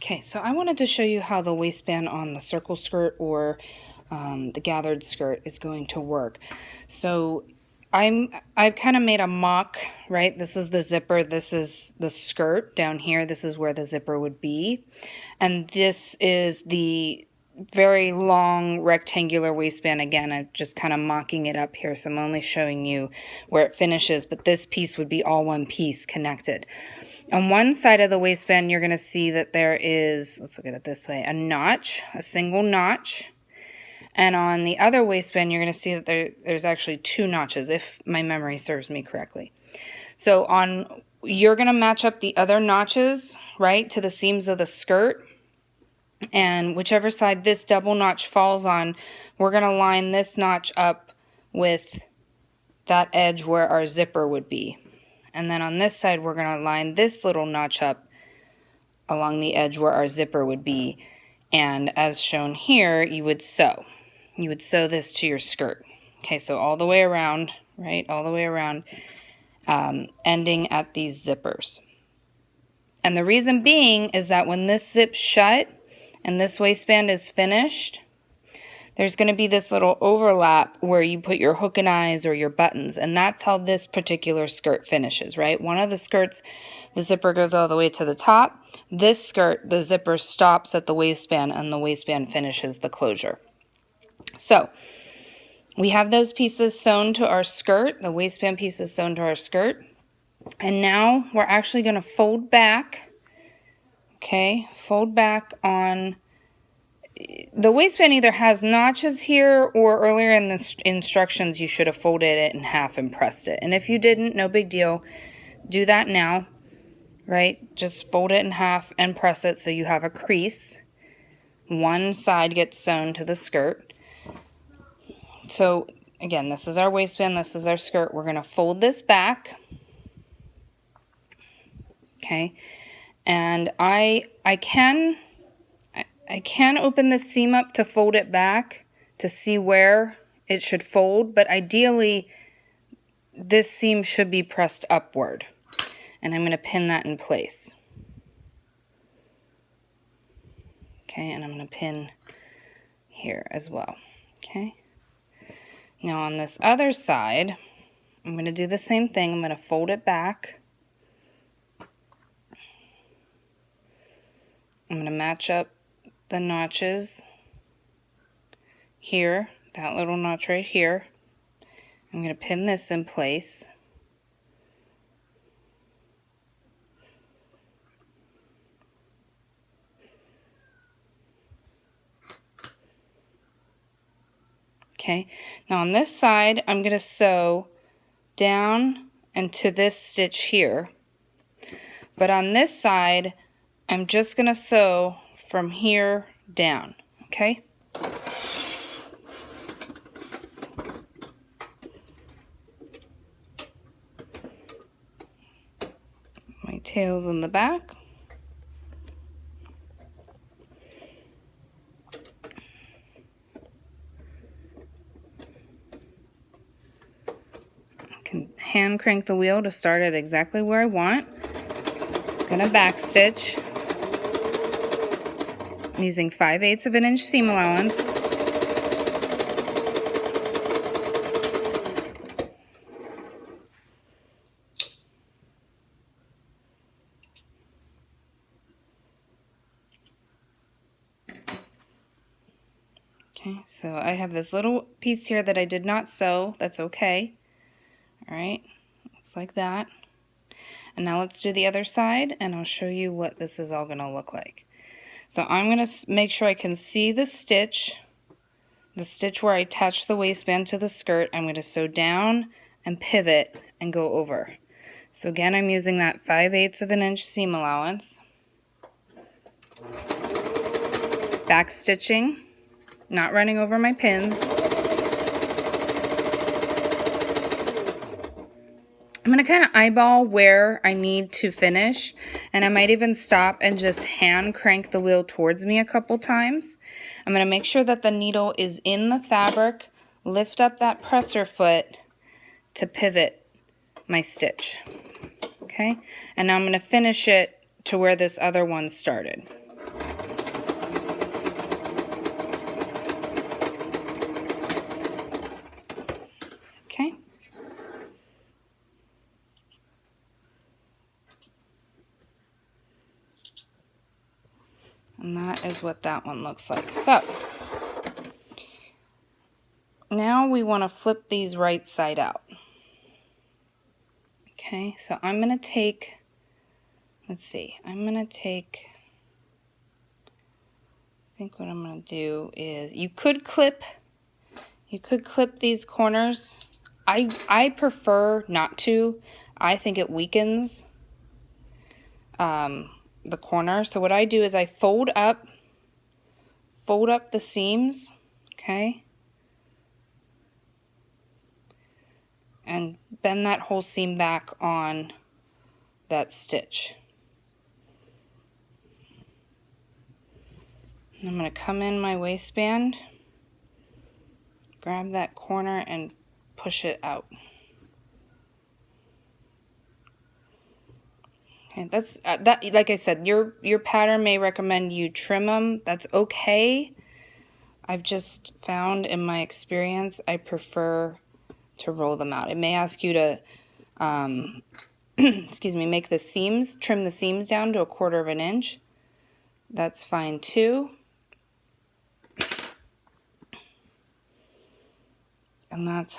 Okay, so I wanted to show you how the waistband on the circle skirt or the gathered skirt is going to work. So I've kind of made a mock, right? This is the zipper, this is the skirt down here, this is where the zipper would be. And this is the very long rectangular waistband. Again, I'm just kind of mocking it up here, so I'm only showing you where it finishes, but this piece would be all one piece connected. On one side of the waistband, you're going to see that there is, let's look at it this way, a notch, a single notch. And on the other waistband, you're going to see that there's actually two notches, if my memory serves me correctly. So you're going to match up the other notches, right, to the seams of the skirt. And whichever side this double notch falls on, we're going to line this notch up with that edge where our zipper would be. And then on this side, we're going to line this little notch up along the edge where our zipper would be. And as shown here, you would sew. You would sew this to your skirt. Okay, so all the way around, right? All the way around, ending at these zippers. And the reason being is that when this zips shut and this waistband is finished, there's going to be this little overlap where you put your hook and eyes or your buttons, and that's how this particular skirt finishes, right? One of the skirts, the zipper goes all the way to the top. This skirt, the zipper stops at the waistband, and the waistband finishes the closure. So we have those pieces sewn to our skirt, the waistband pieces sewn to our skirt, and now we're actually going to fold back, okay? Fold back on. The waistband either has notches here, or earlier in the instructions you should have folded it in half and pressed it. And if you didn't, no big deal. Do that now, right? Just fold it in half and press it so you have a crease. One side gets sewn to the skirt. So again, this is our waistband, this is our skirt. We're going to fold this back. Okay. And I can open the seam up to fold it back to see where it should fold, but ideally this seam should be pressed upward. And I'm going to pin that in place. Okay, and I'm going to pin here as well. Okay. Now on this other side, I'm going to do the same thing. I'm going to fold it back. I'm going to match up the notches here, that little notch right here. I'm going to pin this in place. Okay, now on this side, I'm going to sew down into this stitch here. But on this side, I'm just going to sew from here down, okay? My tail's in the back. I can hand crank the wheel to start it exactly where I want. I'm gonna back stitch. I'm using 5/8 of an inch seam allowance. Okay, so I have this little piece here that I did not sew. That's okay. All right, looks like that. And now let's do the other side, and I'll show you what this is all going to look like. So I'm going to make sure I can see the stitch where I attach the waistband to the skirt. I'm going to sew down and pivot and go over. So again, I'm using that 5/8 of an inch seam allowance. Back stitching, not running over my pins. I'm going to kind of eyeball where I need to finish, and I might even stop and just hand crank the wheel towards me a couple times. I'm going to make sure that the needle is in the fabric, lift up that presser foot to pivot my stitch. Okay, and now I'm going to finish it to where this other one started. And that is what that one looks like. So now we want to flip these right side out. Okay, so I'm going to take, let's see, I think what I'm going to do is, you could clip these corners. I prefer not to. I think it weakens the corner. So what I do is I fold up the seams, okay, and bend that whole seam back on that stitch. And I'm going to come in my waistband, grab that corner and push it out. Okay, that's that. Like I said, your pattern may recommend you trim them. That's okay. I've just found in my experience, I prefer to roll them out. It may ask you to, excuse me, make the seams, trim the seams down to 1/4 of an inch. That's fine too. And that's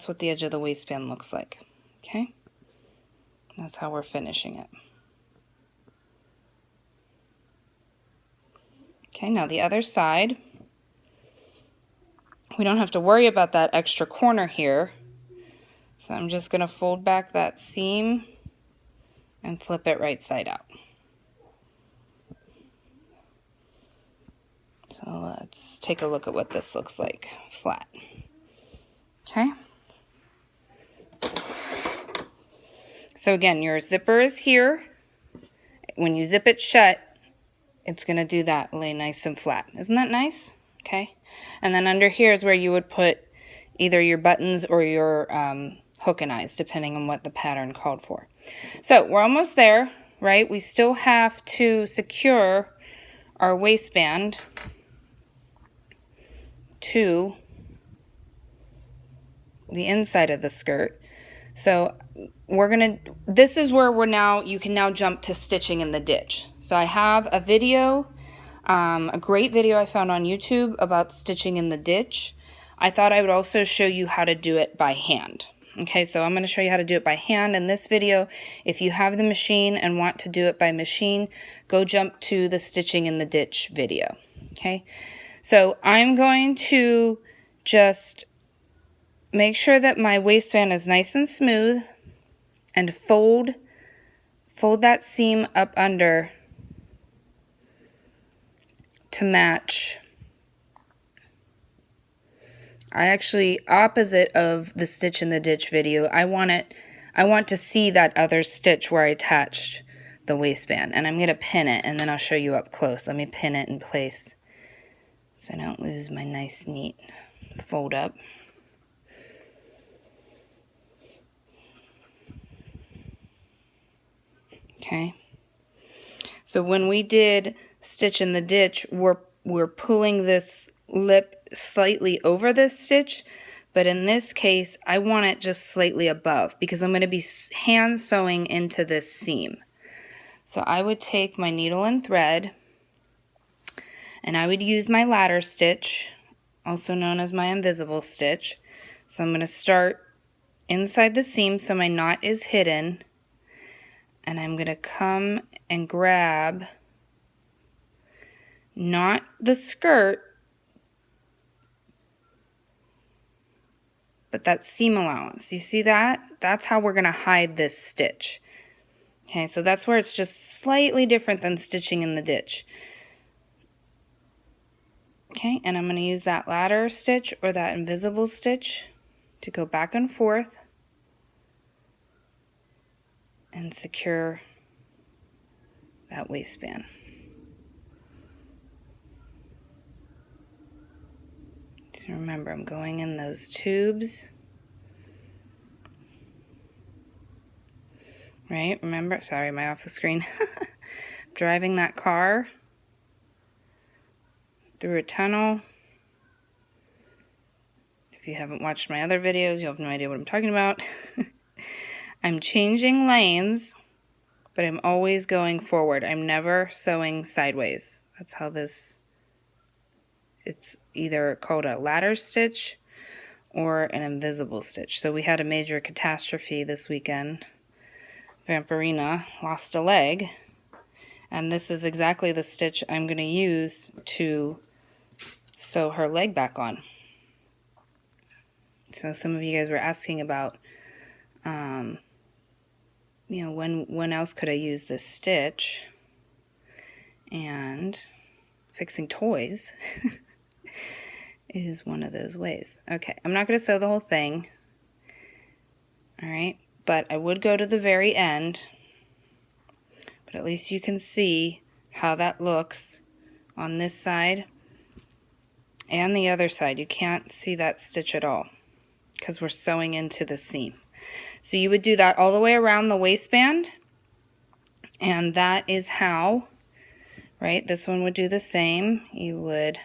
what the edge of the waistband looks like. Okay, that's how we're finishing it. Okay, now the other side. We don't have to worry about that extra corner here. So I'm just going to fold back that seam and flip it right side out. So let's take a look at what this looks like flat. Okay. So again, your zipper is here. When you zip it shut, it's going to do that, lay nice and flat. Isn't that nice? Okay. And then under here is where you would put either your buttons or your hook and eyes, depending on what the pattern called for. So we're almost there, right? We still have to secure our waistband to the inside of the skirt. So this is where you can now jump to stitching in the ditch. So I have a video, a great video I found on YouTube about stitching in the ditch. I thought I would also show you how to do it by hand. Okay, so I'm going to show you how to do it by hand in this video. If you have the machine and want to do it by machine, go jump to the stitching in the ditch video. Okay, so I'm going to just make sure that my waistband is nice and smooth and fold that seam up under to match. I actually, opposite of the stitch in the ditch video, I want to see that other stitch where I attached the waistband, and I'm going to pin it, and then I'll show you up close. Let me pin it in place so I don't lose my nice neat fold up. Okay, so when we did stitch in the ditch, we're pulling this lip slightly over this stitch, but in this case I want it just slightly above because I'm going to be hand sewing into this seam. So I would take my needle and thread and I would use my ladder stitch, also known as my invisible stitch. So I'm going to start inside the seam so my knot is hidden, and I'm going to come and grab not the skirt, but that seam allowance. You see that? That's how we're going to hide this stitch. Okay, so that's where it's just slightly different than stitching in the ditch. Okay, and I'm going to use that ladder stitch or that invisible stitch to go back and forth and secure that waistband. So remember, I'm going in those tubes. Right? Remember? Sorry, am I off the screen? Driving that car through a tunnel. If you haven't watched my other videos, you'll have no idea what I'm talking about. I'm changing lanes, but I'm always going forward. I'm never sewing sideways. That's how this, it's either called a ladder stitch or an invisible stitch. So we had a major catastrophe this weekend. Vampirina lost a leg, and this is exactly the stitch I'm going to use to sew her leg back on. So some of you guys were asking about, you know, when else could I use this stitch? And fixing toys is one of those ways. Okay, I'm not going to sew the whole thing. All right, but I would go to the very end. But at least you can see how that looks on this side and the other side. You can't see that stitch at all because we're sewing into the seam. So you would do that all the way around the waistband, and that is how, right, this one would do the same. You would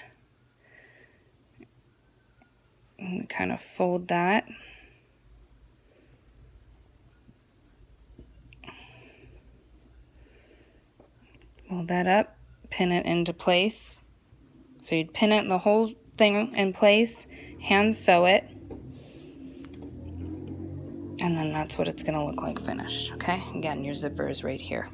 kind of fold that. Fold that up, pin it into place. So you'd pin it, the whole thing in place, hand sew it, and then that's what it's going to look like finished, okay? Again, your zipper is right here.